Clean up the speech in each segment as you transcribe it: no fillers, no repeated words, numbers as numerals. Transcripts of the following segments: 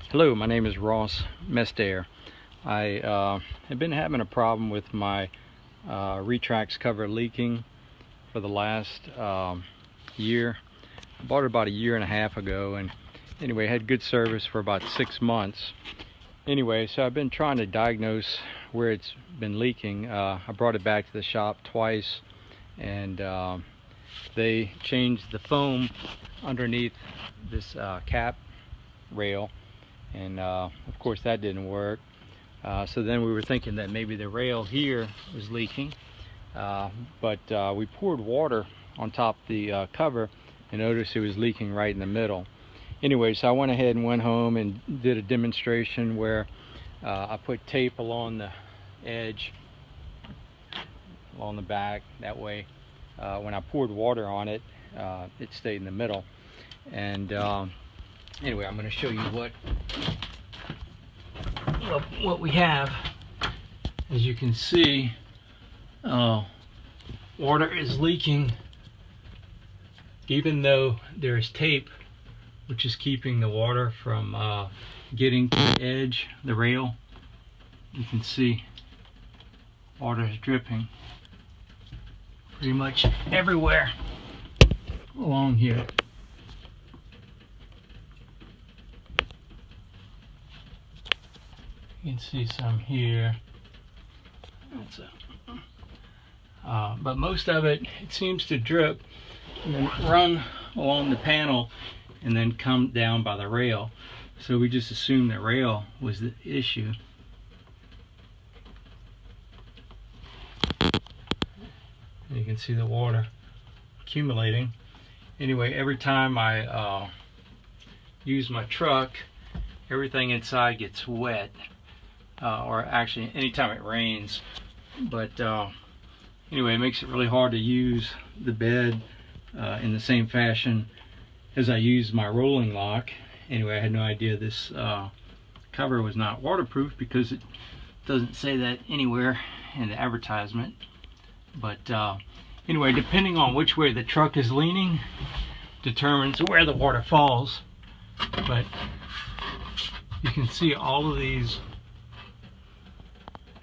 Hello, my name is Ross Mestair. I have been having a problem with my Retrax cover leaking for the last year. I bought it about a year and a half ago, and anyway, had good service for about 6 months. Anyway, so I've been trying to diagnose where it's been leaking. I brought it back to the shop twice, and they changed the foam underneath this cap rail, and of course that didn't work. So then we were thinking that maybe the rail here was leaking, but we poured water on top of the cover and noticed it was leaking right in the middle. Anyway, so I went ahead and went home and did a demonstration where I put tape along the edge, along the back. That way when I poured water on it, it stayed in the middle. And anyway, I'm going to show you what we have. As you can see, water is leaking even though there's tape which is keeping the water from getting to the edge, the rail. You can see water is dripping pretty much everywhere along here. You can see some here. But most of it seems to drip and then run along the panel and then come down by the rail. So we just assumed the rail was the issue. You can see the water accumulating. Anyway, every time I use my truck, everything inside gets wet. Or actually anytime it rains. But anyway, it makes it really hard to use the bed in the same fashion as I use my rolling lock. Anyway, I had no idea this cover was not waterproof because it doesn't say that anywhere in the advertisement. But anyway, depending on which way the truck is leaning determines where the water falls. But you can see all of these.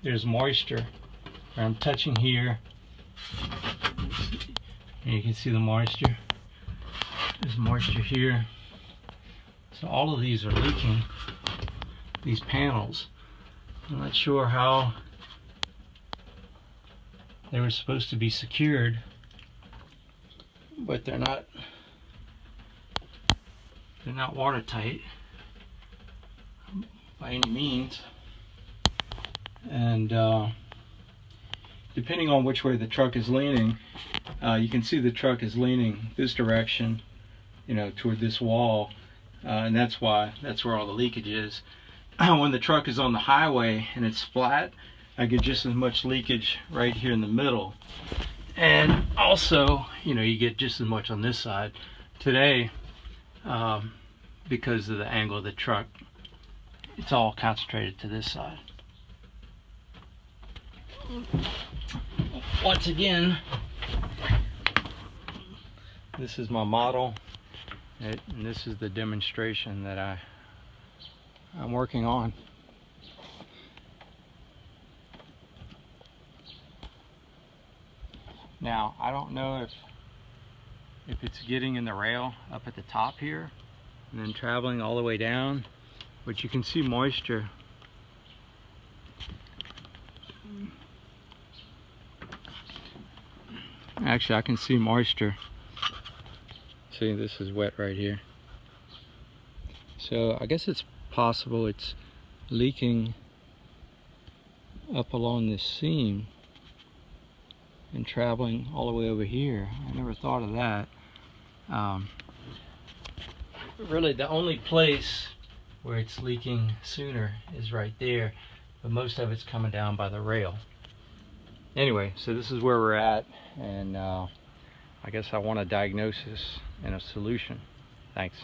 There's moisture. I'm touching here, and you can see the moisture. There's moisture here. So all of these are leaking, these panels. I'm not sure how they were supposed to be secured, but they're not watertight by any means. And depending on which way the truck is leaning, you can see the truck is leaning this direction, you know, toward this wall, and that's where all the leakage is. When the truck is on the highway and it's flat, I get just as much leakage right here in the middle, and also, you know, you get just as much on this side. Today, because of the angle of the truck, it's all concentrated to this side. Once again, this is my model, and this is the demonstration that I'm working on. Now, I don't know if it's getting in the rail up at the top here and then traveling all the way down, but you can see moisture. Actually, I can see moisture. See, this is wet right here. So I guess it's possible it's leaking up along this seam and traveling all the way over here. I never thought of that. Really, the only place where it's leaking sooner is right there, but most of it's coming down by the rail. Anyway, so this is where we're at, and I guess I want a diagnosis and a solution. Thanks.